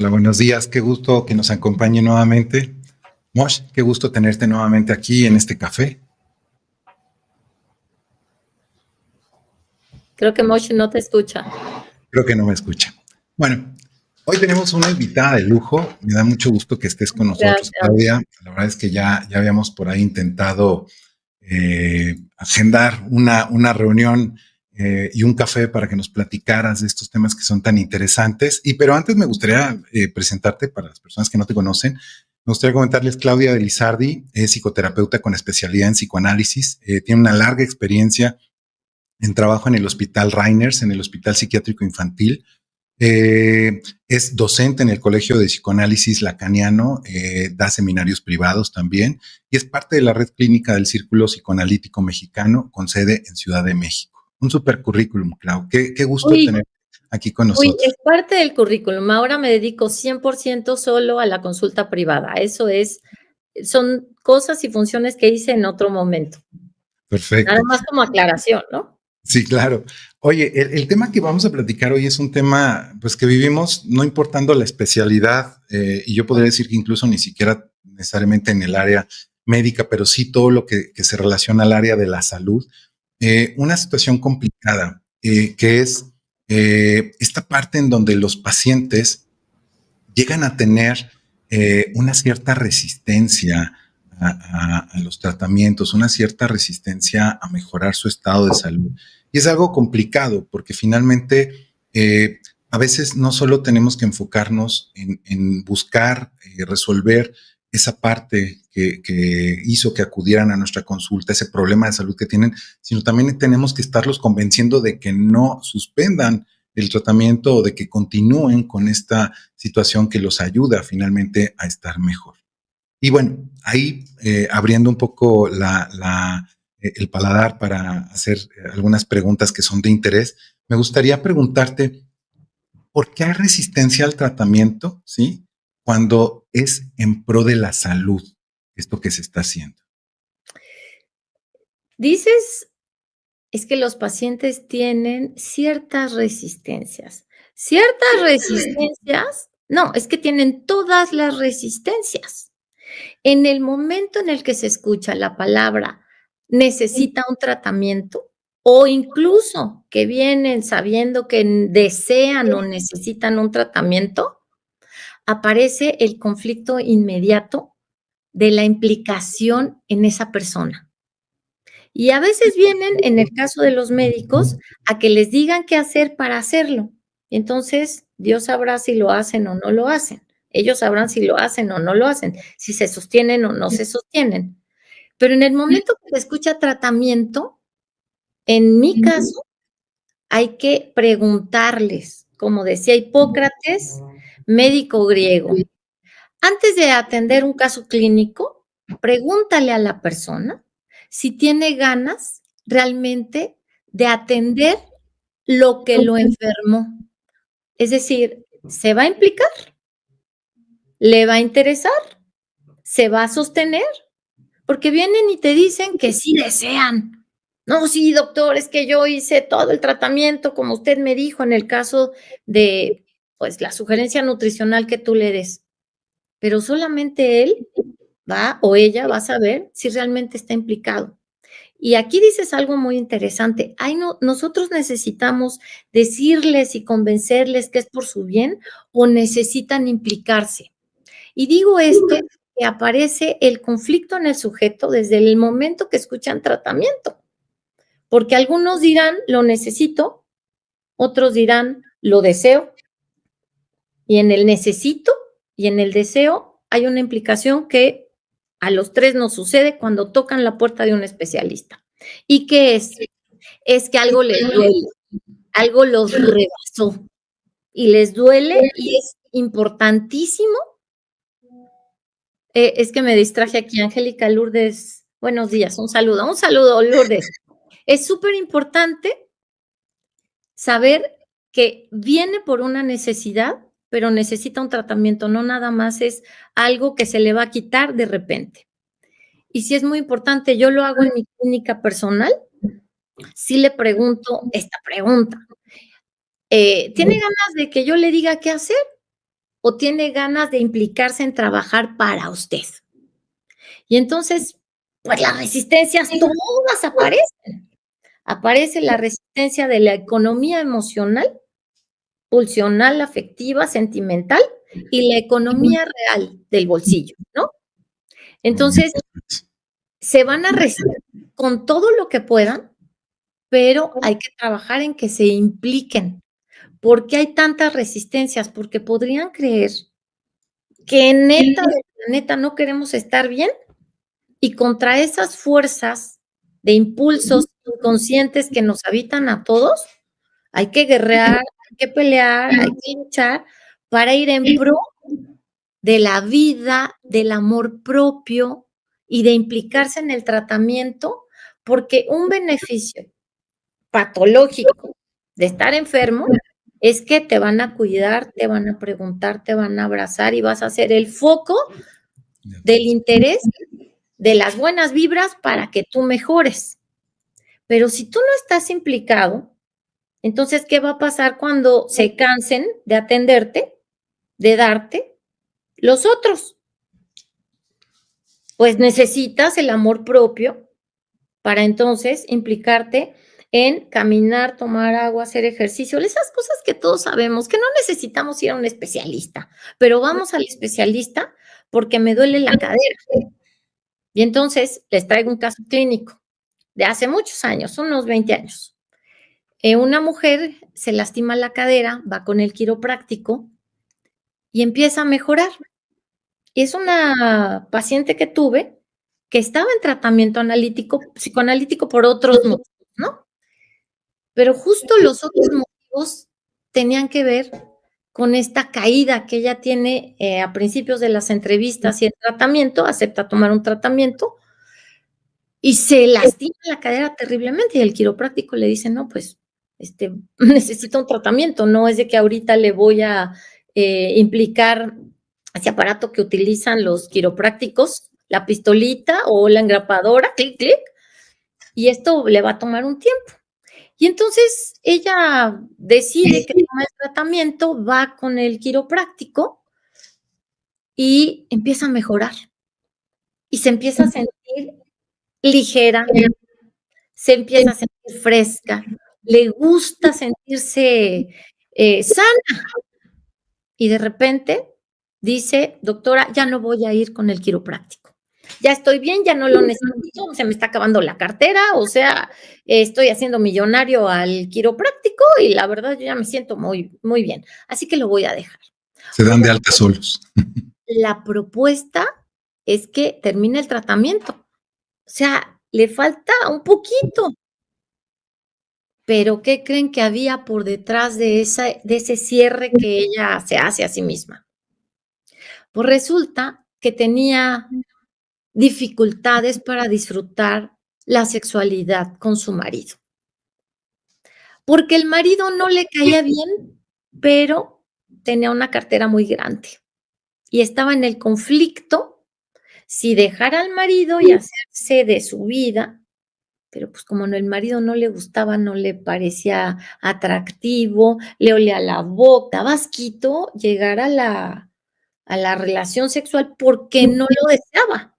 Hola, buenos días. Qué gusto que nos acompañe nuevamente. Mosh, qué gusto tenerte nuevamente aquí en este café. Creo que Mosh no te escucha. Creo que no me escucha. Bueno, hoy tenemos una invitada de lujo. Me da mucho gusto que estés con nosotros, Gracias. Claudia. La verdad es que ya habíamos por ahí intentado agendar una reunión y un café para que nos platicaras de estos temas que son tan interesantes. Pero antes me gustaría presentarte para las personas que no te conocen. Me gustaría comentarles, Claudia de Lizardi es psicoterapeuta con especialidad en psicoanálisis, tiene una larga experiencia en trabajo en el Hospital Reiners, en el Hospital Psiquiátrico Infantil. Es docente en el Colegio de Psicoanálisis Lacaniano, da seminarios privados también y es parte de la red clínica del Círculo Psicoanalítico Mexicano con sede en Ciudad de México. Un super currículum, Clau. Qué gusto Uy, tener aquí con uy, es nosotros. parte del currículum. Ahora me dedico 100% solo a la consulta privada. Son cosas y funciones que hice en otro momento. Nada Perfecto. más como aclaración, ¿no? Sí, claro. Oye, el tema que vamos a platicar hoy es un tema, pues que vivimos, no importando la especialidad, y yo podría decir que incluso ni siquiera necesariamente en el área médica, pero sí todo lo que se relaciona al área de la salud, una situación complicada, que es esta parte en donde los pacientes llegan a tener una cierta resistencia a los tratamientos, una cierta resistencia a mejorar su estado de salud. Y es algo complicado porque finalmente a veces no solo tenemos que enfocarnos en buscar resolver esa parte que hizo que acudieran a nuestra consulta, ese problema de salud que tienen, sino también tenemos que estarlos convenciendo de que no suspendan el tratamiento o de que continúen con esta situación que los ayuda finalmente a estar mejor. Y bueno, ahí abriendo un poco el paladar para hacer algunas preguntas que son de interés, me gustaría preguntarte, ¿por qué hay resistencia al tratamiento, sí? Cuando es en pro de la salud esto que se está haciendo. Dices, es que los pacientes tienen ciertas resistencias. ¿Ciertas resistencias? No, es que tienen todas las resistencias. En el momento en el que se escucha la palabra necesita un tratamiento o incluso que vienen sabiendo que desean o necesitan un tratamiento, aparece el conflicto inmediato de la implicación en esa persona. Y a veces vienen, en el caso de los médicos, a que les digan qué hacer para hacerlo. Entonces, Dios sabrá si lo hacen o no lo hacen. Ellos sabrán si lo hacen o no lo hacen, si se sostienen o no se sostienen. Pero en el momento que se escucha tratamiento, en mi caso, hay que preguntarles, como decía Hipócrates, médico griego, antes de atender un caso clínico, pregúntale a la persona si tiene ganas realmente de atender lo que lo enfermó. Es decir, ¿se va a implicar? ¿Le va a interesar? ¿Se va a sostener? Porque vienen y te dicen que sí desean. No, sí, doctor, es que yo hice todo el tratamiento, como usted me dijo, en el caso de, pues, la sugerencia nutricional que tú le des. Pero solamente él va o ella va a saber si realmente está implicado. Y aquí dices algo muy interesante. Ay, no, nosotros necesitamos decirles y convencerles que es por su bien o necesitan implicarse. Y digo esto que aparece el conflicto en el sujeto desde el momento que escuchan tratamiento, porque algunos dirán lo necesito, otros dirán lo deseo, y en el necesito y en el deseo hay una implicación que a los tres nos sucede cuando tocan la puerta de un especialista. ¿Y qué es? Es que algo les duele, algo los rebasó y les duele y es importantísimo. Es que me distraje aquí, Angélica Lourdes. Buenos días, un saludo, Lourdes. Es súper importante saber que viene por una necesidad, pero necesita un tratamiento, no nada más es algo que se le va a quitar de repente. Y sí es muy importante, yo lo hago en mi clínica personal, sí le pregunto esta pregunta. ¿Tiene ganas de que yo le diga qué hacer? o tiene ganas de implicarse en trabajar para usted. Y entonces, pues las resistencias todas aparecen. Aparece la resistencia de la economía emocional, pulsional, afectiva, sentimental y la economía real del bolsillo, ¿no? Muy Entonces, importante. se van a resistir con todo lo que puedan, pero hay que trabajar en que se impliquen. ¿Por qué hay tantas resistencias? Porque podrían creer que neta del planeta no queremos estar bien y contra esas fuerzas de impulsos inconscientes que nos habitan a todos, hay que guerrear, hay que pelear, hay que luchar para ir en pro de la vida, del amor propio y de implicarse en el tratamiento, porque un beneficio patológico de estar enfermo es que te van a cuidar, te van a preguntar, te van a abrazar y vas a ser el foco del interés de las buenas vibras para que tú mejores. Pero si tú no estás implicado, entonces, ¿qué va a pasar cuando se cansen de atenderte, de darte los otros? Pues necesitas el amor propio para entonces implicarte en caminar, tomar agua, hacer ejercicio, esas cosas que todos sabemos, que no necesitamos ir a un especialista, pero vamos al especialista porque me duele la cadera. Y entonces les traigo un caso clínico de hace muchos años, unos 20 años. Una mujer se lastima la cadera, va con el quiropráctico y empieza a mejorar. Y es una paciente que tuve que estaba en tratamiento analítico, psicoanalítico por otros motivos, ¿no? Pero justo los otros motivos tenían que ver con esta caída que ella tiene a principios de las entrevistas y el tratamiento, acepta tomar un tratamiento y se lastima la cadera terriblemente y el quiropráctico le dice, no, pues necesita un tratamiento, no es de que ahorita le voy a implicar ese aparato que utilizan los quiroprácticos, la pistolita o la engrapadora, clic, clic, y esto le va a tomar un tiempo. Y entonces ella decide que toma el tratamiento, va con el quiropráctico y empieza a mejorar. Y se empieza a sentir ligera, se empieza a sentir fresca, le gusta sentirse sana. Y de repente dice, doctora, ya no voy a ir con el quiropráctico. Ya estoy bien, ya no lo necesito, se me está acabando la cartera, o sea, estoy haciendo millonario al quiropráctico y la verdad yo ya me siento muy, muy bien. Así que lo voy a dejar. Se dan de alta solos. La propuesta es que termine el tratamiento. O sea, le falta un poquito. Pero, ¿qué creen que había por detrás de ese cierre que ella se hace a sí misma? Pues resulta que tenía dificultades para disfrutar la sexualidad con su marido. Porque el marido no le caía bien, pero tenía una cartera muy grande y estaba en el conflicto si dejar al marido y hacerse de su vida, pero pues como el marido no le gustaba, no le parecía atractivo, le olía la boca, daba asquito llegar a la relación sexual porque no lo deseaba.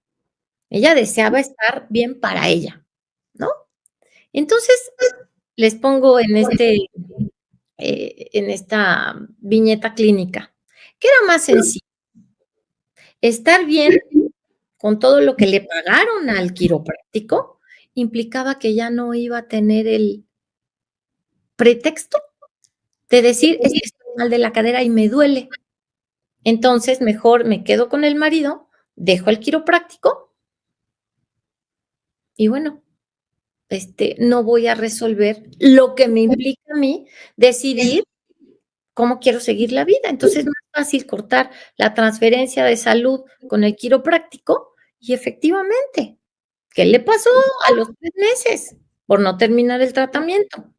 Ella deseaba estar bien para ella, ¿no? Entonces, les pongo en esta viñeta clínica, ¿qué era más sencillo? Estar bien con todo lo que le pagaron al quiropráctico, implicaba que ya no iba a tener el pretexto de decir: "Es que estoy mal de la cadera y me duele". Entonces, mejor me quedo con el marido, dejo al quiropráctico y bueno, no voy a resolver lo que me implica a mí decidir cómo quiero seguir la vida. Entonces, es más fácil cortar la transferencia de salud con el quiropráctico y efectivamente, ¿qué le pasó a los 3 meses por no terminar el tratamiento?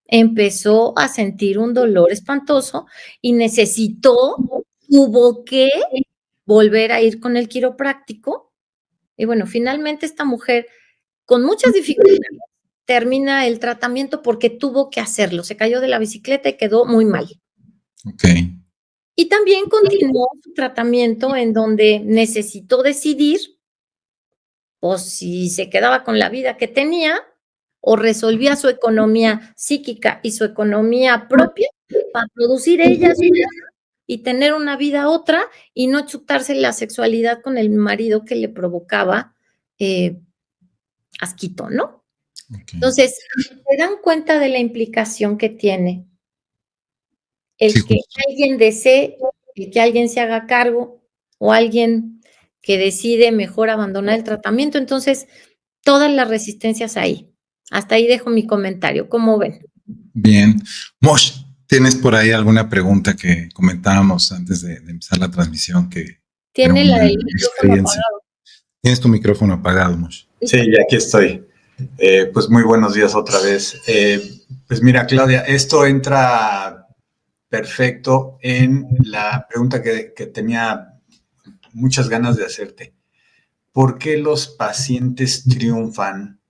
Empezó a sentir un dolor espantoso y tuvo que volver a ir con el quiropráctico. Y bueno, finalmente esta mujer, con muchas dificultades, termina el tratamiento porque tuvo que hacerlo. Se cayó de la bicicleta y quedó muy mal. Ok. Y también continuó su tratamiento en donde necesitó decidir, o si se quedaba con la vida que tenía, o resolvía su economía psíquica y su economía propia para producir ella y tener una vida otra y no chutarse la sexualidad con el marido que le provocaba asquito, ¿no? Ok. Entonces, ¿se dan cuenta de la implicación que tiene Sí, el que justo. alguien desee, el que alguien se haga cargo o alguien que decide mejor abandonar el tratamiento? Entonces, todas las resistencias ahí. Hasta ahí dejo mi comentario. ¿Cómo ven? Bien. Mosh, ¿tienes por ahí alguna pregunta que comentábamos antes de empezar la transmisión que era Tiene una el micrófono experiencia? apagado. Tienes tu micrófono apagado, Mosh. Sí, ya aquí estoy. Pues muy buenos días otra vez. Pues mira, Claudia, esto entra perfecto en la pregunta que tenía muchas ganas de hacerte. ¿Por qué los pacientes triunfan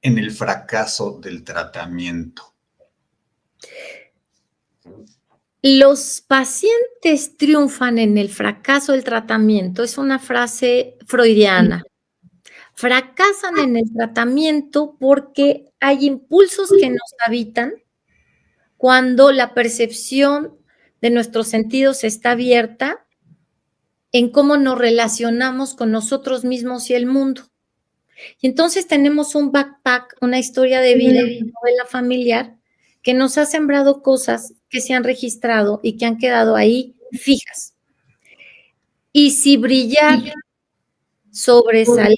en el fracaso del tratamiento? Los pacientes triunfan en el fracaso del tratamiento. Es una frase freudiana. Fracasan en el tratamiento porque hay impulsos que nos habitan cuando la percepción de nuestros sentidos está abierta en cómo nos relacionamos con nosotros mismos y el mundo. Y entonces tenemos un backpack, una historia de vida, una novela familiar que nos ha sembrado cosas que se han registrado y que han quedado ahí fijas. Y si brillar, sobresalir,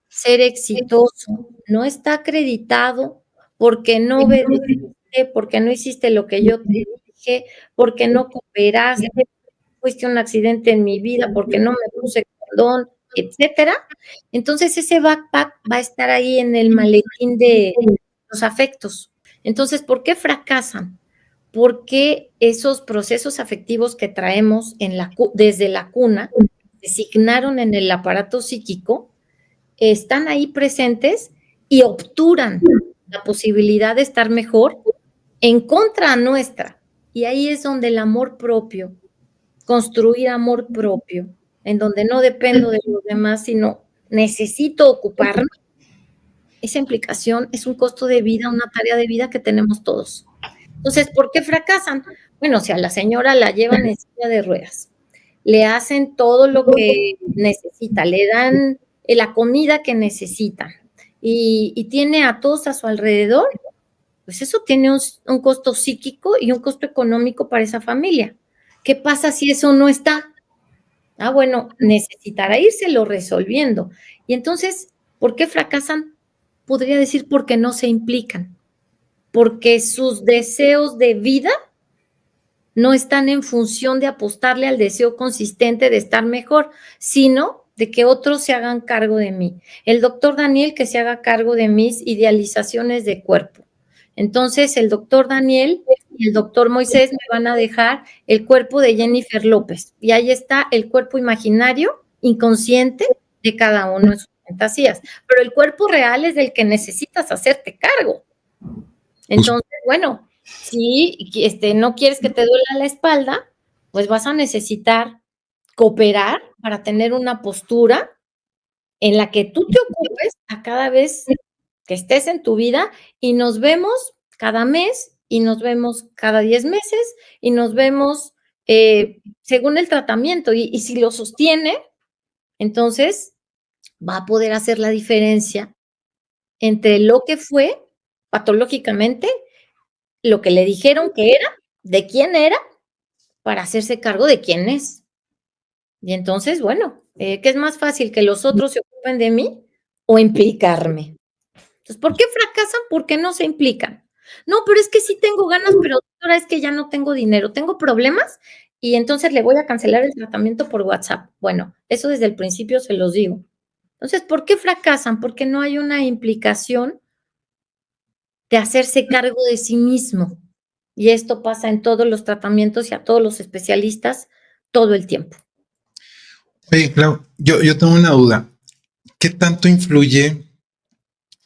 ser exitoso, no está acreditado porque no obedeciste, porque no hiciste lo que yo te dije, porque no cooperaste, fuiste un accidente en mi vida, porque no me puse condón, etcétera. Entonces ese backpack va a estar ahí en el maletín de los afectos. Entonces, ¿por qué fracasan? Porque esos procesos afectivos que traemos desde la cuna, se signaron en el aparato psíquico, están ahí presentes y obturan la posibilidad de estar mejor en contra nuestra. Y ahí es donde el amor propio, construir amor propio, en donde no dependo de los demás, sino necesito ocuparme, esa implicación es un costo de vida, una tarea de vida que tenemos todos. Entonces, ¿por qué fracasan? Bueno, si a la señora la llevan en silla de ruedas, le hacen todo lo que necesita, le dan la comida que necesita y tiene a todos a su alrededor, pues eso tiene un costo psíquico y un costo económico para esa familia. ¿Qué pasa si eso no está? Ah, bueno, necesitará írselo resolviendo. Y entonces, ¿por qué fracasan? Podría decir porque no se implican, porque sus deseos de vida no están en función de apostarle al deseo consistente de estar mejor, sino de que otros se hagan cargo de mí. El doctor Daniel que se haga cargo de mis idealizaciones de cuerpo. Entonces, el doctor Daniel y el doctor Moisés me van a dejar el cuerpo de Jennifer López. Y ahí está el cuerpo imaginario, inconsciente de cada uno en sus fantasías. Pero el cuerpo real es del que necesitas hacerte cargo. Entonces, bueno, si no quieres que te duela la espalda, pues vas a necesitar cooperar para tener una postura en la que tú te ocupes a cada vez que estés en tu vida y nos vemos cada mes y nos vemos cada 10 meses y nos vemos según el tratamiento y si lo sostiene, entonces va a poder hacer la diferencia entre lo que fue patológicamente, lo que le dijeron que era, de quién era, para hacerse cargo de quién es. Y entonces, bueno, ¿qué es más fácil, que los otros se ocupen de mí o implicarme? Entonces, ¿por qué fracasan? Porque no se implican. No, pero es que sí tengo ganas, pero doctora, es que ya no tengo dinero, tengo problemas y entonces le voy a cancelar el tratamiento por WhatsApp. Bueno, eso desde el principio se los digo. Entonces, ¿por qué fracasan? Porque no hay una implicación de hacerse cargo de sí mismo. Y esto pasa en todos los tratamientos y a todos los especialistas todo el tiempo. Oye, Clau, yo tengo una duda. ¿Qué tanto influye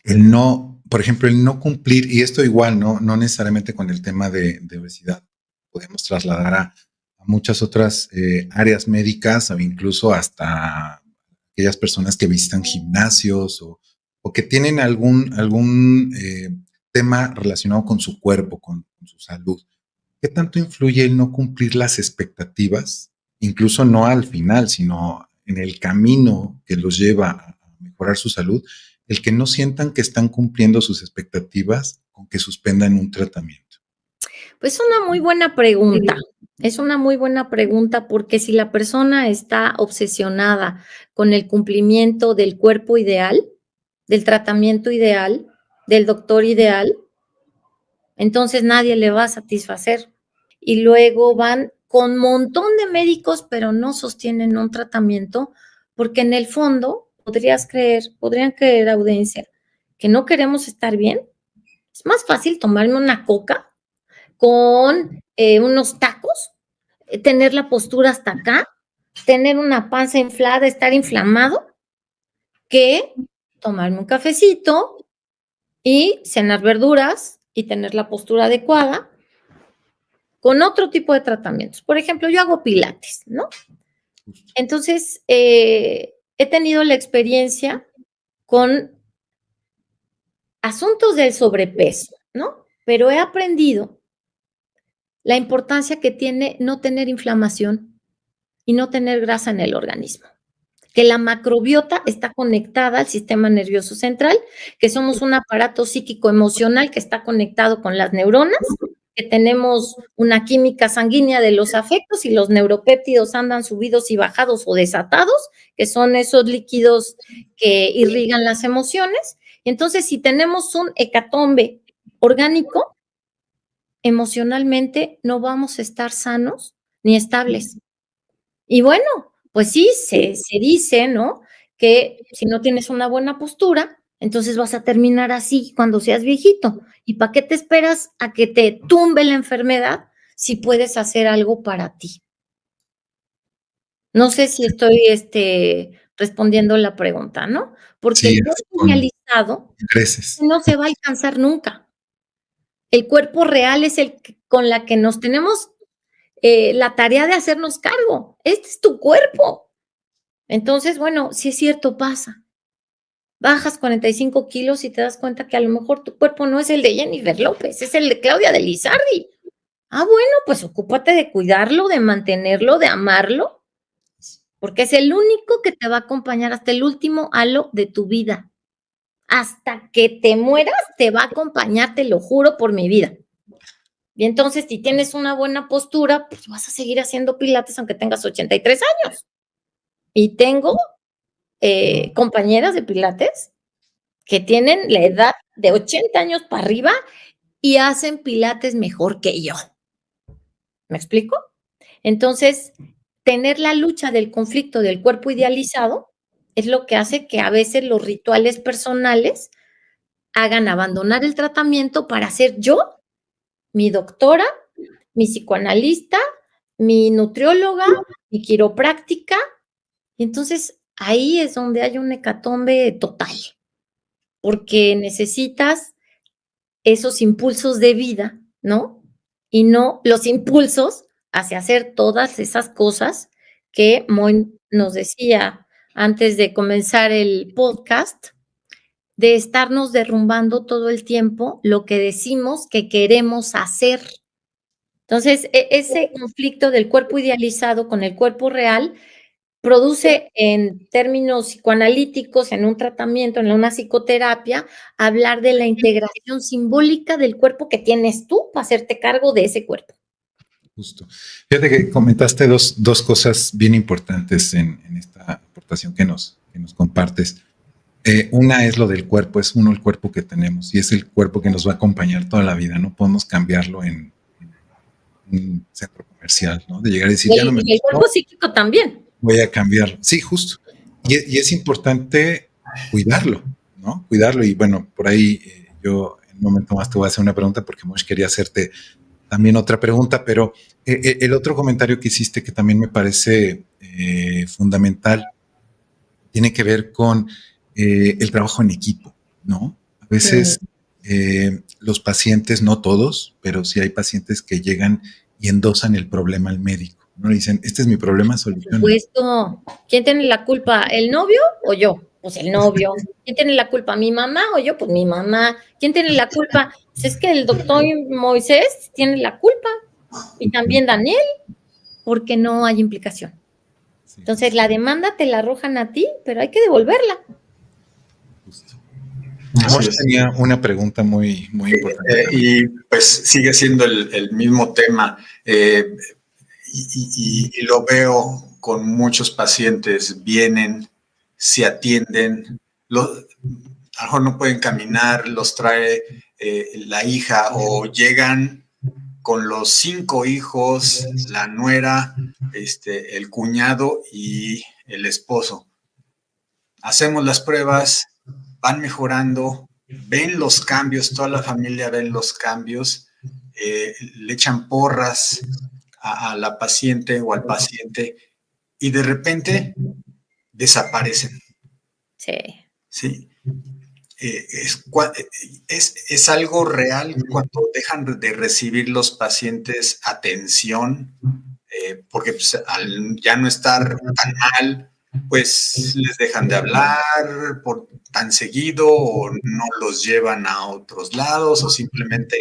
el no, por ejemplo, el no cumplir? Y esto igual, no necesariamente con el tema de obesidad. Podemos trasladar a muchas otras áreas médicas o incluso hasta aquellas personas que visitan gimnasios o que tienen algún tema relacionado con su cuerpo, con su salud. ¿Qué tanto influye el no cumplir las expectativas, incluso no al final, sino en el camino que los lleva a mejorar su salud, el que no sientan que están cumpliendo sus expectativas con que suspendan un tratamiento? Pues una muy buena pregunta. Es una muy buena pregunta porque si la persona está obsesionada con el cumplimiento del cuerpo ideal, del tratamiento ideal, del doctor ideal, entonces nadie le va a satisfacer. Y luego van con un montón de médicos, pero no sostienen un tratamiento, porque en el fondo podrían creer, audiencia, que no queremos estar bien. Es más fácil tomarme una coca con unos tacos, tener la postura hasta acá, tener una panza inflada, estar inflamado, que tomarme un cafecito y cenar verduras y tener la postura adecuada con otro tipo de tratamientos. Por ejemplo, yo hago pilates, ¿no? Entonces, he tenido la experiencia con asuntos del sobrepeso, ¿no? Pero he aprendido la importancia que tiene no tener inflamación y no tener grasa en el organismo. Que la macrobiota está conectada al sistema nervioso central, que somos un aparato psíquico-emocional que está conectado con las neuronas, que tenemos una química sanguínea de los afectos y los neuropéptidos andan subidos y bajados o desatados, que son esos líquidos que irrigan las emociones. Entonces, si tenemos un hecatombe orgánico, emocionalmente no vamos a estar sanos ni estables. Y bueno, pues sí, se dice, ¿no? Que si no tienes una buena postura, entonces vas a terminar así cuando seas viejito. ¿Y para qué te esperas a que te tumbe la enfermedad si puedes hacer algo para ti? No sé si estoy respondiendo la pregunta, ¿no? Porque Sí, el cuerpo idealizado creces. no se va a alcanzar nunca. El cuerpo real es el con la que nos tenemos la tarea de hacernos cargo. Este es tu cuerpo. Entonces, bueno, sí es cierto, pasa. Bajas 45 kilos y te das cuenta que a lo mejor tu cuerpo no es el de Jennifer López, es el de Claudia de Lizardi. Ah, bueno, pues ocúpate de cuidarlo, de mantenerlo, de amarlo, porque es el único que te va a acompañar hasta el último halo de tu vida. Hasta que te mueras, te va a acompañar, te lo juro por mi vida. Y entonces, si tienes una buena postura, pues vas a seguir haciendo pilates aunque tengas 83 años. Y tengo compañeras de pilates que tienen la edad de 80 años para arriba y hacen pilates mejor que yo. ¿Me explico? Entonces, tener la lucha del conflicto del cuerpo idealizado es lo que hace que a veces los rituales personales hagan abandonar el tratamiento para ser yo, mi doctora, mi psicoanalista, mi nutrióloga, mi quiropráctica. Y entonces ahí es donde hay un hecatombe total, porque necesitas esos impulsos de vida, ¿no? Y no los impulsos hacia hacer todas esas cosas que Moy nos decía antes de comenzar el podcast, de estarnos derrumbando todo el tiempo lo que decimos que queremos hacer. Entonces, ese conflicto del cuerpo idealizado con el cuerpo real produce en términos psicoanalíticos, en un tratamiento, en una psicoterapia, hablar de la integración simbólica del cuerpo que tienes tú para hacerte cargo de ese cuerpo. Justo. Fíjate que comentaste dos cosas bien importantes en esta aportación que nos compartes. Una es lo del cuerpo, es el cuerpo que tenemos y es el cuerpo que nos va a acompañar toda la vida. No podemos cambiarlo en un centro comercial, ¿no? De llegar a decir, ya no me Y el cuerpo psíquico también. Voy a cambiarlo. Sí, justo. Y es importante cuidarlo, ¿no? Cuidarlo. Y bueno, por ahí yo en un momento más te voy a hacer una pregunta porque Mosh quería hacerte también otra pregunta, pero el otro comentario que hiciste que también me parece fundamental tiene que ver con el trabajo en equipo, ¿no? A veces los pacientes, no todos, pero sí hay pacientes que llegan y endosan el problema al médico. No dicen, este es mi problema, Por soluciona. supuesto. ¿Quién tiene la culpa? ¿El novio o yo? Pues el novio. ¿Quién tiene la culpa? ¿Mi mamá o yo? Pues mi mamá. ¿Quién tiene la culpa? Pues es que el doctor Moisés tiene la culpa. Y también Daniel, porque no hay implicación. Sí, Entonces, la demanda te la arrojan a ti, pero hay que devolverla. justo. Así Mosh es. tenía una pregunta muy, muy importante. Y pues sigue siendo el mismo tema. Y lo veo con muchos pacientes, vienen, se atienden, a lo mejor no pueden caminar, los trae la hija o llegan con los 5 hijos, la nuera, el cuñado y el esposo. Hacemos las pruebas, van mejorando, ven los cambios, toda la familia ven los cambios, le echan porras a la paciente o al paciente y de repente desaparecen. Sí. ¿Sí? Es algo real cuando dejan de recibir los pacientes atención, porque pues, al ya no estar tan mal, pues les dejan de hablar por tan seguido o no los llevan a otros lados o simplemente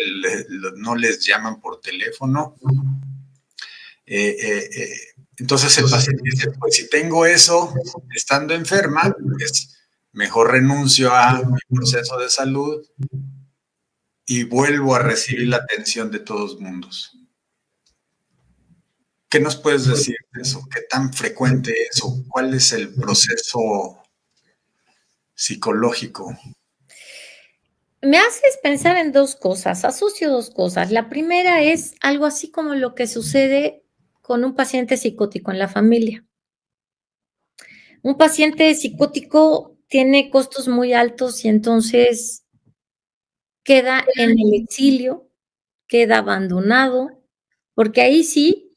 no les llaman por teléfono. Entonces el paciente dice, pues si tengo eso estando enferma, pues mejor renuncio a mi proceso de salud y vuelvo a recibir la atención de todos mundos. ¿Qué nos puedes decir de eso? ¿Qué tan frecuente es o cuál es el proceso psicológico? Me haces pensar en 2 cosas, asocio 2 cosas. La primera es algo así como lo que sucede con un paciente psicótico en la familia. Un paciente psicótico tiene costos muy altos y entonces queda en el exilio, queda abandonado, porque ahí sí,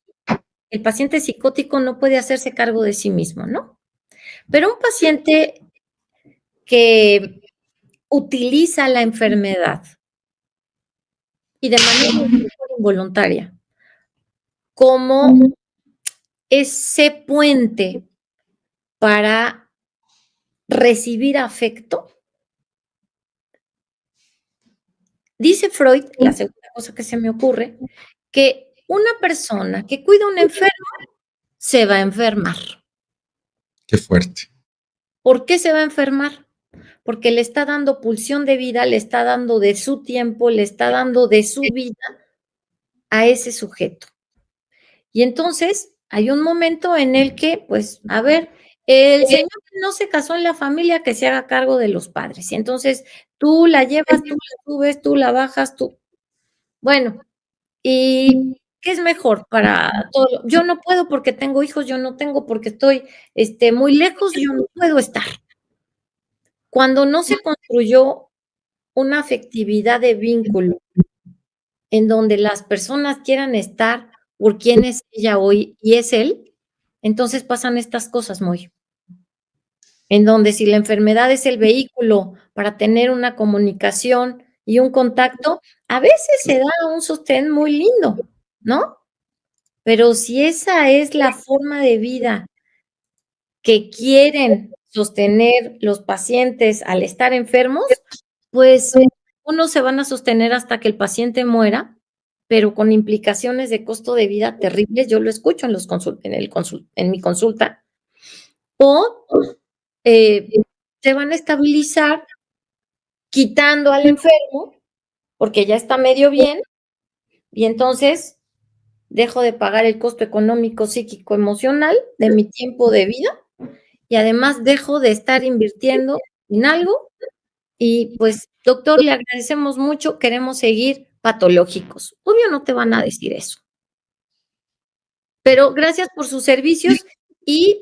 el paciente psicótico no puede hacerse cargo de sí mismo, ¿no? Pero un paciente que utiliza la enfermedad y de manera involuntaria como ese puente para recibir afecto. Dice Freud, la segunda cosa que se me ocurre, que una persona que cuida a un enfermo se va a enfermar. Qué fuerte. ¿Por qué se va a enfermar? Porque le está dando pulsión de vida, le está dando de su tiempo, le está dando de su vida a ese sujeto. Y entonces hay un momento en el que, pues, a ver, el señor no se casó en la familia, que se haga cargo de los padres. Y entonces tú la llevas, tú la subes, tú la bajas, tú. Bueno, ¿y qué es mejor para todo? Yo no puedo porque tengo hijos, yo no tengo porque estoy muy lejos, yo no puedo estar. Cuando no se construyó una afectividad de vínculo en donde las personas quieran estar por quién es ella hoy y es él, entonces pasan estas cosas, muy. En donde si la enfermedad es el vehículo para tener una comunicación y un contacto, a veces se da un sostén muy lindo, ¿no? Pero si esa es la forma de vida que quieren sostener los pacientes al estar enfermos, pues unos se van a sostener hasta que el paciente muera, pero con implicaciones de costo de vida terribles. Yo lo escucho en los en mi consulta. O se van a estabilizar quitando al enfermo, porque ya está medio bien, y entonces dejo de pagar el costo económico, psíquico, emocional de mi tiempo de vida, y además dejo de estar invirtiendo en algo. Y pues, doctor, le agradecemos mucho, queremos seguir patológicos. Obvio no te van a decir eso. Pero gracias por sus servicios y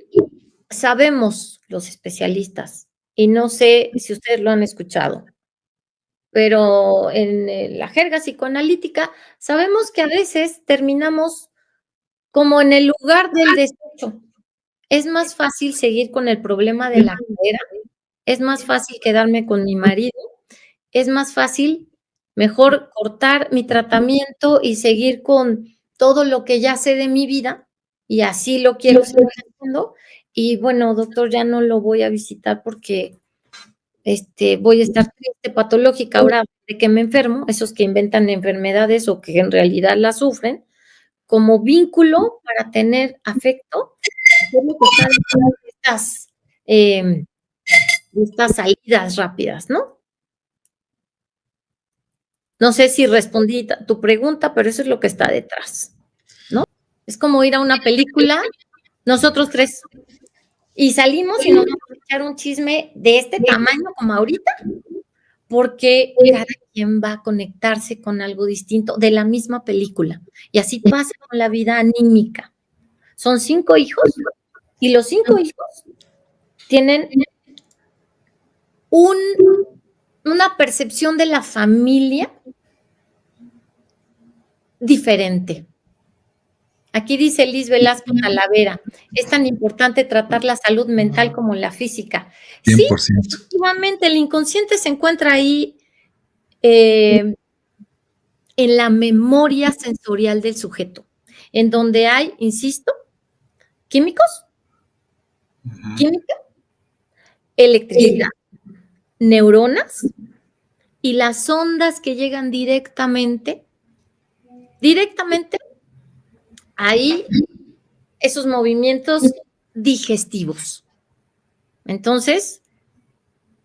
sabemos los especialistas, y no sé si ustedes lo han escuchado, pero en la jerga psicoanalítica sabemos que a veces terminamos como en el lugar del desecho. Es más fácil seguir con el problema de la cadera, es más fácil quedarme con mi marido, es más fácil mejor cortar mi tratamiento y seguir con todo lo que ya sé de mi vida, y así lo quiero seguir haciendo. Y bueno, doctor, ya no lo voy a visitar porque voy a estar triste, patológica ahora de que me enfermo, esos que inventan enfermedades o que en realidad las sufren, como vínculo para tener afecto, es lo que está detrás de estas salidas rápidas, ¿no? No sé si respondí tu pregunta, pero eso es lo que está detrás, ¿no? Es como ir a una película, nosotros tres, y salimos y nos vamos a echar un chisme de este tamaño como ahorita, porque cada quien va a conectarse con algo distinto de la misma película. Y así pasa con la vida anímica. Son 5 hijos y los 5 hijos tienen una percepción de la familia diferente. Aquí dice Liz Velasco Talavera, es tan importante tratar la salud mental como la física. 100%. Sí, efectivamente, el inconsciente se encuentra ahí en la memoria sensorial del sujeto, en donde hay, insisto, químicos, química, electricidad, neuronas y las ondas que llegan directamente ahí, esos movimientos digestivos. Entonces,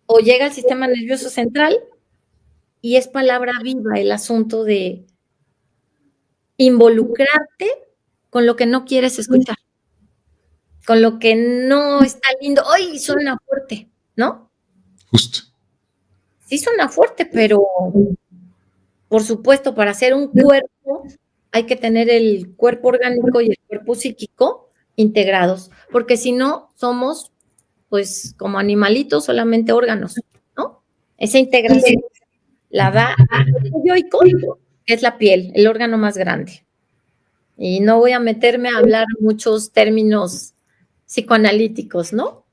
o llega al sistema nervioso central y es palabra viva el asunto de involucrarte con lo que no quieres escuchar, con lo que no está lindo. ¡Ay, suena fuerte! ¿No? Justo. Sí suena fuerte, pero por supuesto, para hacer un cuerpo hay que tener el cuerpo orgánico y el cuerpo psíquico integrados, porque si no, somos, pues, como animalitos, solamente órganos, ¿no? Esa integración la da el yoico, que es la piel, el órgano más grande. Y no voy a meterme a hablar muchos términos psicoanalíticos, ¿no?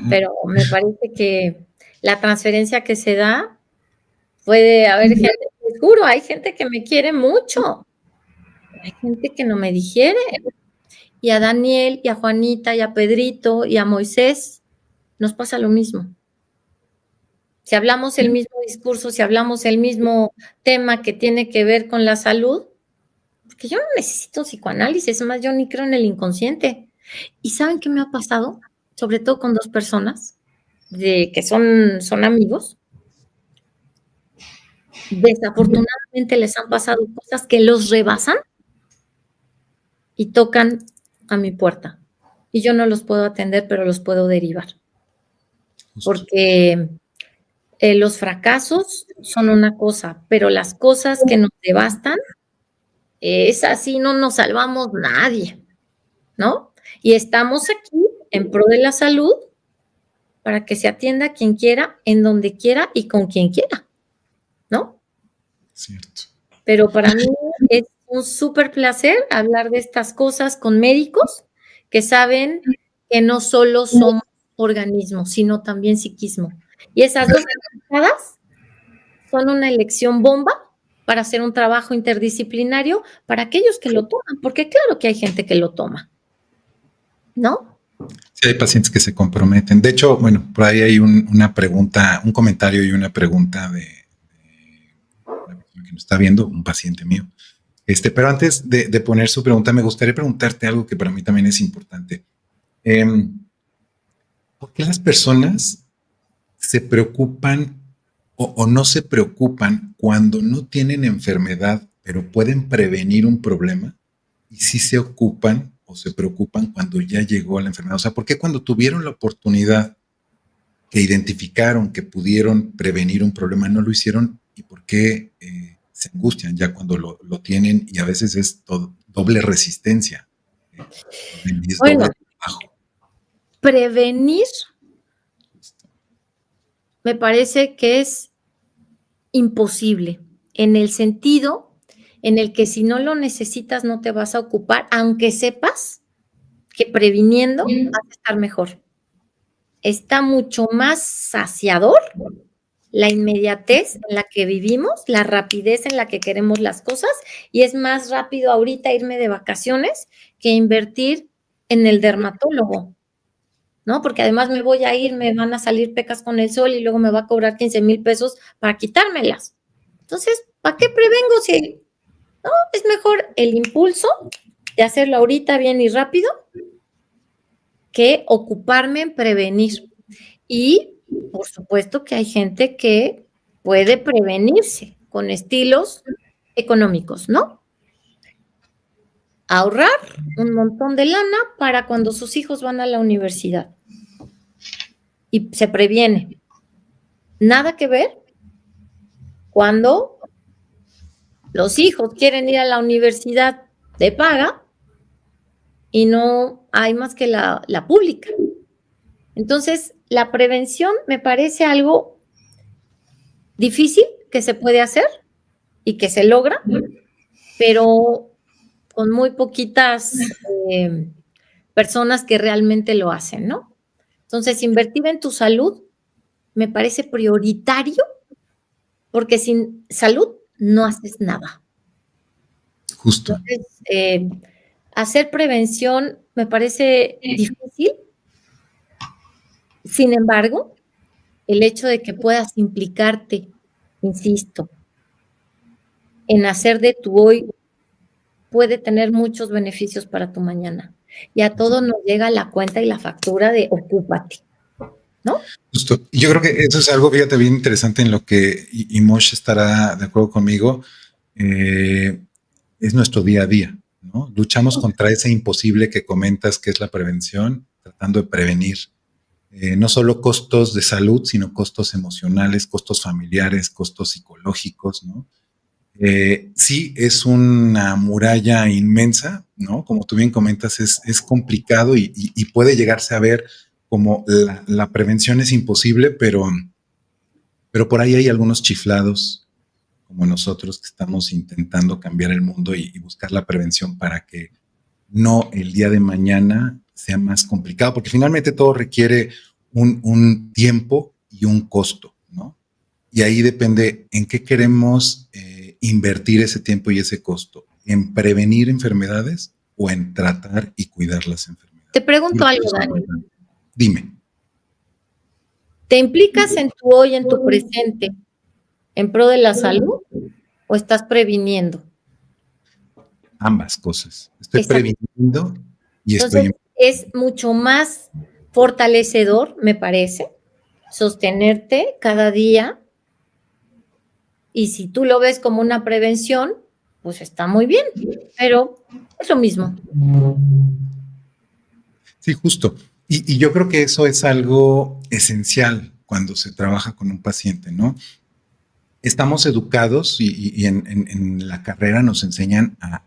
Pero me parece que la transferencia que se da puede haber gente, seguro, hay gente que me quiere mucho, hay gente que no me digiere. Y a Daniel, y a Juanita, y a Pedrito, y a Moisés, nos pasa lo mismo. Si hablamos el mismo discurso, si hablamos el mismo tema que tiene que ver con la salud, porque yo no necesito psicoanálisis, es más, yo ni creo en el inconsciente. ¿Y saben qué me ha pasado? Sobre todo con 2 personas que son amigos. Desafortunadamente les han pasado cosas que los rebasan y tocan a mi puerta. Y yo no los puedo atender, pero los puedo derivar. Justo. Porque los fracasos son una cosa, pero las cosas que nos devastan, es así, no nos salvamos nadie, ¿no? Y estamos aquí en pro de la salud para que se atienda a quien quiera, en donde quiera y con quien quiera, ¿no? Cierto. Pero para mí es un súper placer hablar de estas cosas con médicos que saben que no solo somos organismos, sino también psiquismo. Y esas 2 cosas son una elección bomba para hacer un trabajo interdisciplinario para aquellos que lo toman, porque claro que hay gente que lo toma, ¿no? Sí, hay pacientes que se comprometen. De hecho, bueno, por ahí hay una pregunta, un comentario y una pregunta de una persona que nos está viendo, un paciente mío. Pero antes de poner su pregunta, me gustaría preguntarte algo que para mí también es importante. ¿Por qué las personas se preocupan o no se preocupan cuando no tienen enfermedad, pero pueden prevenir un problema? Y sí se ocupan o se preocupan cuando ya llegó la enfermedad. O sea, ¿por qué cuando tuvieron la oportunidad que identificaron que pudieron prevenir un problema no lo hicieron? ¿Y por qué se angustian ya cuando lo tienen? Y a veces es doble resistencia. Es Bueno, doble trabajo. prevenir me parece que es imposible, en el sentido en el que si no lo necesitas no te vas a ocupar, aunque sepas que previniendo vas a estar mejor. Está mucho más saciador la inmediatez en la que vivimos, la rapidez en la que queremos las cosas, y es más rápido ahorita irme de vacaciones que invertir en el dermatólogo, ¿no? Porque además me voy a ir, me van a salir pecas con el sol y luego me va a cobrar 15,000 pesos para quitármelas. Entonces, ¿para qué prevengo si no? Es mejor el impulso de hacerlo ahorita bien y rápido que ocuparme en prevenir. Y, por supuesto, que hay gente que puede prevenirse con estilos económicos, ¿no? Ahorrar un montón de lana para cuando sus hijos van a la universidad. Y se previene. Nada que ver cuando los hijos quieren ir a la universidad de paga y no hay más que la pública. Entonces, la prevención me parece algo difícil que se puede hacer y que se logra, pero con muy poquitas personas que realmente lo hacen, ¿no? Entonces, invertir en tu salud me parece prioritario porque sin salud no haces nada. Justo. Entonces, hacer prevención me parece difícil. Sin embargo, el hecho de que puedas implicarte, insisto, en hacer de tu hoy puede tener muchos beneficios para tu mañana. Y a todos nos llega la cuenta y la factura de ocúpate, ¿no? Justo. Y yo creo que eso es algo, fíjate, bien interesante en lo que, y Mosh estará de acuerdo conmigo, es nuestro día a día, ¿no? Luchamos contra ese imposible que comentas que es la prevención, tratando de prevenir no solo costos de salud, sino costos emocionales, costos familiares, costos psicológicos, ¿no? Sí, es una muralla inmensa, ¿no? Como tú bien comentas, es complicado y puede llegarse a ver como la prevención es imposible, pero por ahí hay algunos chiflados como nosotros que estamos intentando cambiar el mundo y buscar la prevención para que no el día de mañana sea más complicado, porque finalmente todo requiere un tiempo y un costo, ¿no? Y ahí depende en qué queremos invertir ese tiempo y ese costo, en prevenir enfermedades o en tratar y cuidar las enfermedades. Te pregunto algo, Dani. Dime. ¿Te implicas en tu hoy, en tu presente, en pro de la salud o estás previniendo? Ambas cosas. Estoy previniendo y Entonces, es mucho más fortalecedor, me parece, sostenerte cada día. Y si tú lo ves como una prevención, pues está muy bien, pero es lo mismo. Sí, justo. Y yo creo que eso es algo esencial cuando se trabaja con un paciente, ¿no? Estamos educados y en la carrera nos enseñan a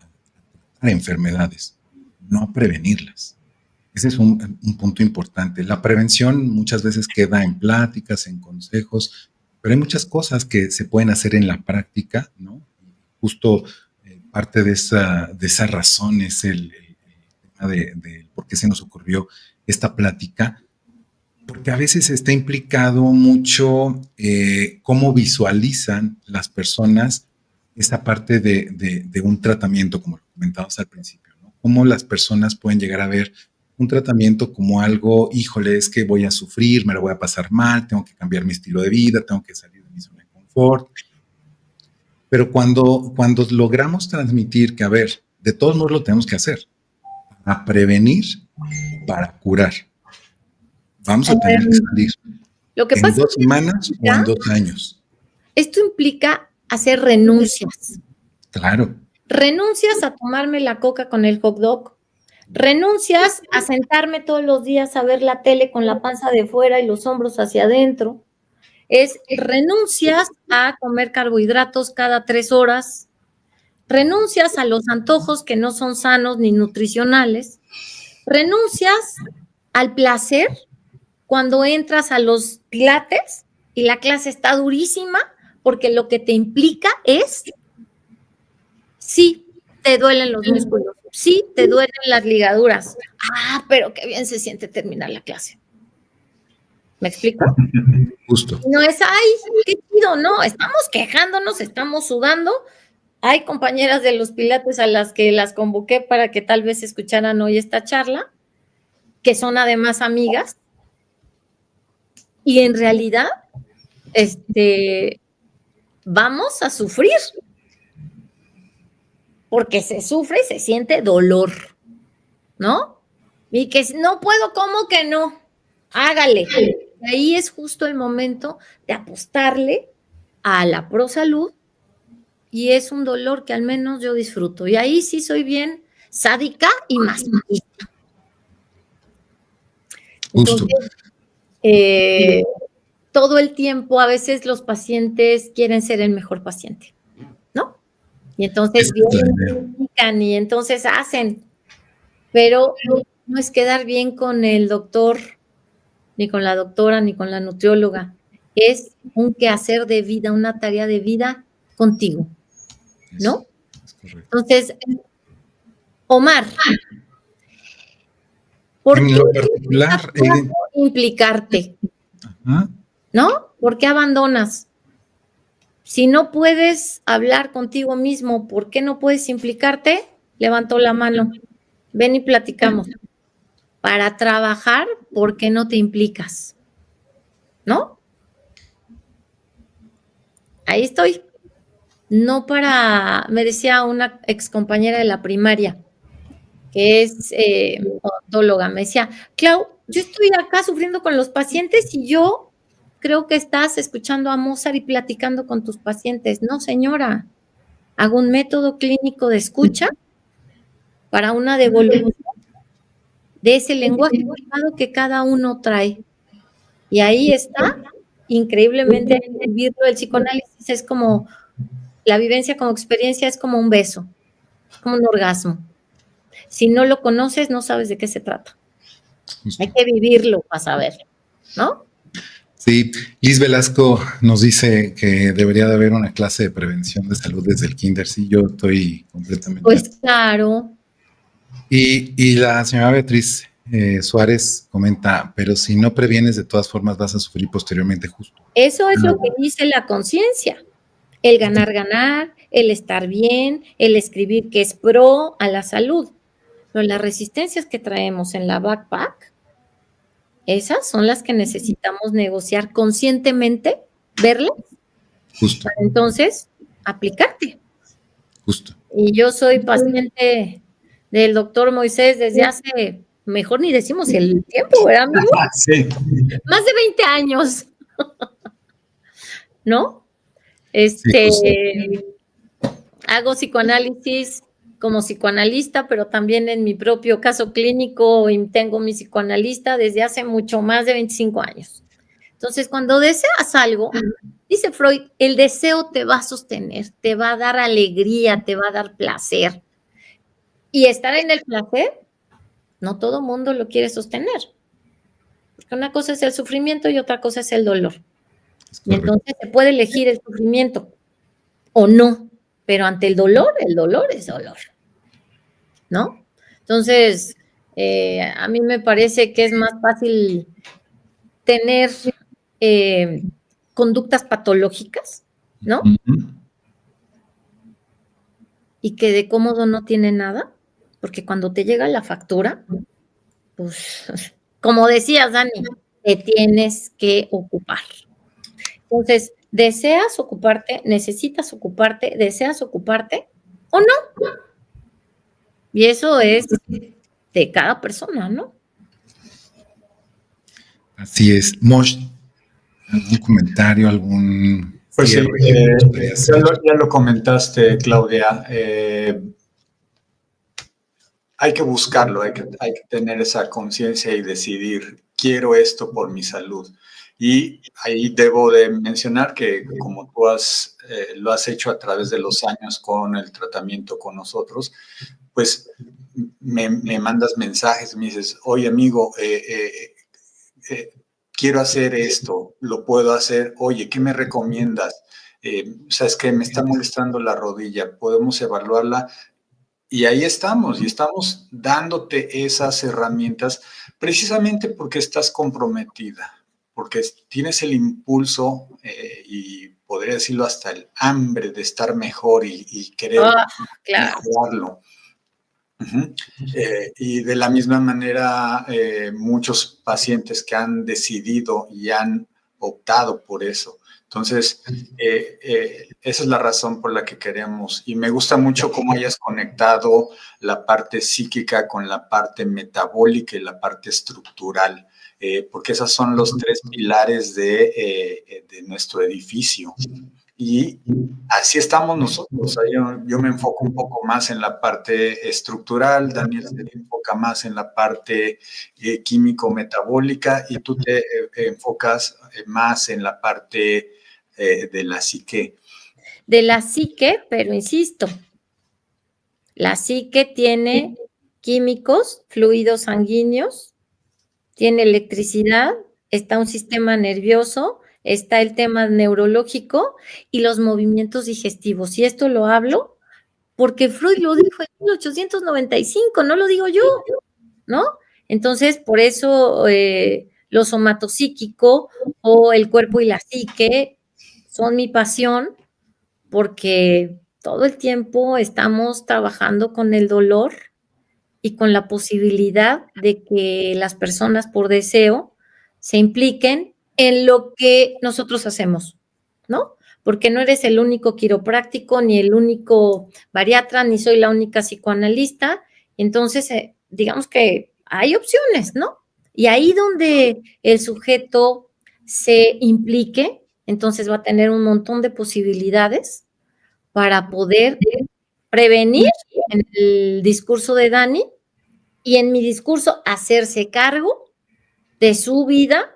enfermedades, no a prevenirlas. Ese es un punto importante. La prevención muchas veces queda en pláticas, en consejos, pero hay muchas cosas que se pueden hacer en la práctica, ¿no? Justo parte de esa razón es el tema de por qué se nos ocurrió esta plática, porque a veces está implicado mucho cómo visualizan las personas esa parte de un tratamiento, como lo comentábamos al principio, ¿no? Cómo las personas pueden llegar a ver un tratamiento como algo, híjole, es que voy a sufrir, me lo voy a pasar mal, tengo que cambiar mi estilo de vida, tengo que salir de mi zona de confort. Pero cuando logramos transmitir que, a ver, de todos modos lo tenemos que hacer, para prevenir, para curar. Vamos a tener que salir en 2 semanas o en 2 años. Esto implica hacer renuncias. Claro. Renuncias a tomarme la coca con el hot dog. Renuncias a sentarme todos los días a ver la tele con la panza de fuera y los hombros hacia adentro. Renuncias a comer carbohidratos cada 3 horas. Renuncias a los antojos que no son sanos ni nutricionales. Renuncias al placer cuando entras a los pilates y la clase está durísima porque lo que te implica es, sí, te duelen los músculos, sí, te duelen las ligaduras. Ah, pero qué bien se siente terminar la clase. ¿Me explico? Justo. No es, ay, qué chido, no, estamos quejándonos, estamos sudando. Hay compañeras de los pilates a las que las convoqué para que tal vez escucharan hoy esta charla, que son además amigas, y en realidad, vamos a sufrir, porque se sufre y se siente dolor, ¿no? Y que no puedo, ¿cómo que no? Hágale. Y ahí es justo el momento de apostarle a la ProSalud, y es un dolor que al menos yo disfruto. Y ahí sí soy bien sádica y masoquista. Justo. Entonces, todo el tiempo, a veces los pacientes quieren ser el mejor paciente, ¿no? Y entonces vienen y entonces hacen, pero no es quedar bien con el doctor, ni con la doctora, ni con la nutrióloga. Es un quehacer de vida, una tarea de vida contigo, ¿no? Entonces, Omar, ¿por En qué lo particular, implicarte? ajá. ¿No? ¿Por qué abandonas? Si no puedes hablar contigo mismo, ¿por qué no puedes implicarte? Levantó la mano. Ven y platicamos. Para trabajar, ¿por qué no te implicas? ¿No? Ahí estoy. No para, me decía una excompañera de la primaria, que es odontóloga, me decía, Clau, yo estoy acá sufriendo con los pacientes y yo creo que estás escuchando a Mozart y platicando con tus pacientes. No, señora, hago un método clínico de escucha para una devolución de ese lenguaje privado que cada uno trae. Y ahí está, increíblemente, vivirlo del psicoanálisis es como, la vivencia como experiencia es como un beso, es como un orgasmo. Si no lo conoces, no sabes de qué se trata. Justo. Hay que vivirlo para saberlo, ¿no? Sí, Liz Velasco nos dice que debería de haber una clase de prevención de salud desde el kinder. Sí, yo estoy completamente. Pues claro. Y la señora Beatriz Suárez comenta, pero si no previenes, de todas formas vas a sufrir posteriormente justo. Eso es lo que dice la conciencia. El ganar, el estar bien, el escribir que es pro a la salud. Pero las resistencias que traemos en la backpack, esas son las que necesitamos negociar conscientemente, verlas, Justo. para entonces aplicarte. Justo. Y yo soy paciente del doctor Moisés desde hace, mejor ni decimos el tiempo, ¿verdad, amigo? Sí. Más de 20 años, ¿no? Hago psicoanálisis como psicoanalista, pero también en mi propio caso clínico y tengo mi psicoanalista desde hace mucho más de 25 años. Entonces, cuando deseas algo, dice Freud, el deseo te va a sostener, te va a dar alegría, te va a dar placer. Y estar en el placer, no todo mundo lo quiere sostener. Porque una cosa es el sufrimiento y otra cosa es el dolor. Y entonces se puede elegir el sufrimiento o no, pero ante el dolor es dolor, ¿no? Entonces, a mí me parece que es más fácil tener conductas patológicas, ¿no? Y que de cómodo no tiene nada, porque cuando te llega la factura, pues, como decías, Dani, te tienes que ocupar. Entonces, ¿deseas ocuparte? ¿Necesitas ocuparte? ¿Deseas ocuparte o no? Y eso es de cada persona, ¿no? Así es. Mosh, ¿algún comentario, algún... Pues sí, ya lo comentaste, Claudia. Hay que buscarlo, hay que tener esa conciencia y decidir, quiero esto por mi salud. Y ahí debo de mencionar que como tú lo has hecho a través de los años con el tratamiento con nosotros, pues me mandas mensajes, me dices, oye amigo, quiero hacer esto, lo puedo hacer, oye, ¿qué me recomiendas? ¿Sabes qué? Me está molestando la rodilla, podemos evaluarla. Y ahí estamos, y estamos dándote esas herramientas precisamente porque estás comprometida, porque tienes el impulso y podría decirlo hasta el hambre de estar mejor y querer claro. mejorarlo. Uh-huh. Y de la misma manera, muchos pacientes que han decidido y han optado por eso. Entonces, esa es la razón por la que queremos. Y me gusta mucho cómo hayas conectado la parte psíquica con la parte metabólica y la parte estructural, porque esos son los tres pilares de nuestro edificio. Y así estamos nosotros. O sea, yo me enfoco un poco más en la parte estructural, Daniel se enfoca más en la parte químico-metabólica y tú te enfocas más en la parte de la psique. De la psique, pero insisto, la psique tiene químicos, fluidos sanguíneos, tiene electricidad, está un sistema nervioso, está el tema neurológico y los movimientos digestivos. Y esto lo hablo porque Freud lo dijo en 1895, no lo digo yo, ¿no? Entonces, por eso lo somatopsíquico o el cuerpo y la psique son mi pasión, porque todo el tiempo estamos trabajando con el dolor y con la posibilidad de que las personas por deseo se impliquen en lo que nosotros hacemos, ¿no? Porque no eres el único quiropráctico, ni el único bariatra, ni soy la única psicoanalista. Entonces, digamos que hay opciones, ¿no? Y ahí donde el sujeto se implique, entonces va a tener un montón de posibilidades para poder prevenir en el discurso de Dani y en mi discurso hacerse cargo de su vida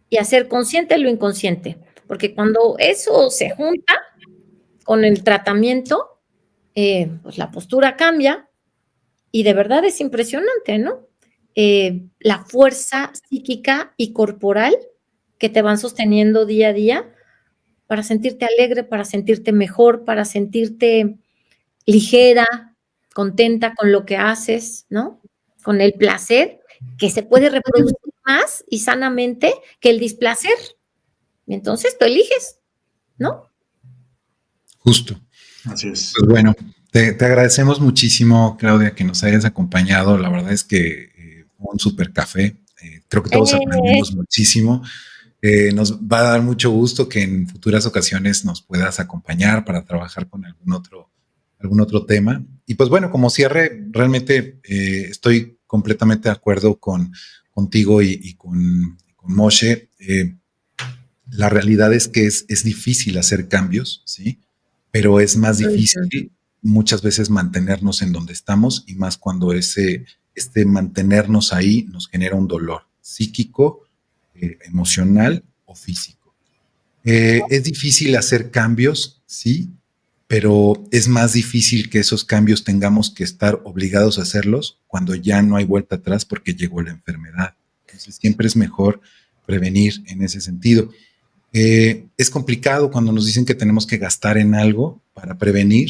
y hacer consciente lo inconsciente. Porque cuando eso se junta con el tratamiento, pues la postura cambia y de verdad es impresionante, ¿no? La fuerza psíquica y corporal que te van sosteniendo día a día para sentirte alegre, para sentirte mejor, para sentirte ligera, contenta con lo que haces, ¿no? Con el placer que se puede reproducir más y sanamente que el displacer. Y entonces tú eliges, ¿no? Justo. Así es. Pues bueno, te agradecemos muchísimo, Claudia, que nos hayas acompañado. La verdad es que fue un súper café. Creo que todos aprendimos muchísimo. Nos va a dar mucho gusto que en futuras ocasiones nos puedas acompañar para trabajar con algún otro tema. Y pues bueno, como cierre, realmente estoy completamente de acuerdo contigo y con Moshe. La realidad es que es difícil hacer cambios, ¿sí? Pero es más difícil muchas veces mantenernos en donde estamos y más cuando este mantenernos ahí nos genera un dolor psíquico, emocional o físico. Es difícil hacer cambios, sí, pero es más difícil que esos cambios tengamos que estar obligados a hacerlos cuando ya no hay vuelta atrás porque llegó la enfermedad. Entonces siempre es mejor prevenir en ese sentido. Es complicado cuando nos dicen que tenemos que gastar en algo para prevenir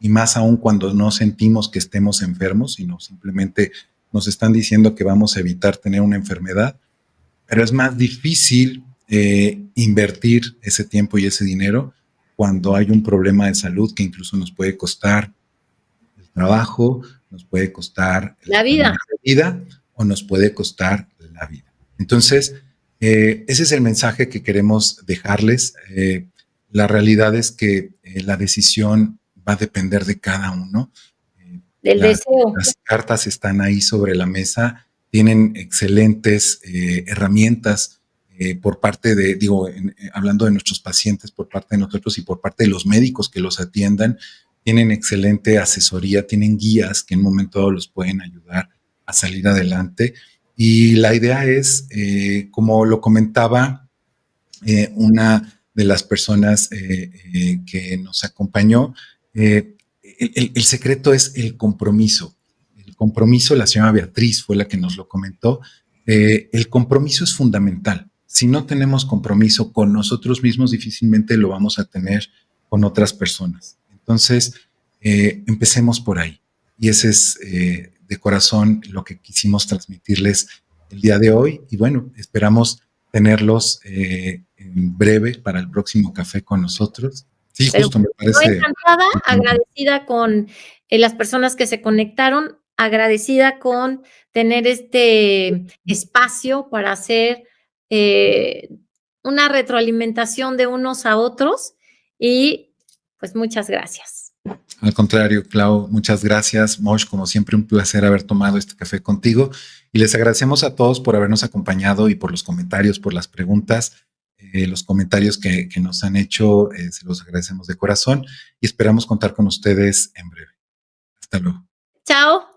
y más aún cuando no sentimos que estemos enfermos, sino simplemente nos están diciendo que vamos a evitar tener una enfermedad, pero es más difícil invertir ese tiempo y ese dinero cuando hay un problema de salud que incluso nos puede costar el trabajo, nos puede costar la vida o nos puede costar la vida. Entonces, ese es el mensaje que queremos dejarles. La realidad es que la decisión va a depender de cada uno. Del deseo. Las cartas están ahí sobre la mesa, tienen excelentes herramientas por parte de, hablando de nuestros pacientes, por parte de nosotros y por parte de los médicos que los atiendan, tienen excelente asesoría, tienen guías que en un momento dado los pueden ayudar a salir adelante. Y la idea es, como lo comentaba una de las personas que nos acompañó, el secreto es el compromiso. El compromiso, la señora Beatriz fue la que nos lo comentó. El compromiso es fundamental. Si no tenemos compromiso con nosotros mismos, difícilmente lo vamos a tener con otras personas. Entonces, empecemos por ahí. Y ese es de corazón lo que quisimos transmitirles el día de hoy. Y bueno, esperamos tenerlos en breve para el próximo café con nosotros. Sí, Pero justo me parece. estoy encantada, agradecida con las personas que se conectaron, agradecida con tener este espacio para hacer una retroalimentación de unos a otros y pues muchas gracias. Al contrario, Clau, muchas gracias. Mosh, como siempre, un placer haber tomado este café contigo y les agradecemos a todos por habernos acompañado y por los comentarios, por las preguntas, los comentarios que nos han hecho, se los agradecemos de corazón y esperamos contar con ustedes en breve. Hasta luego. Chao.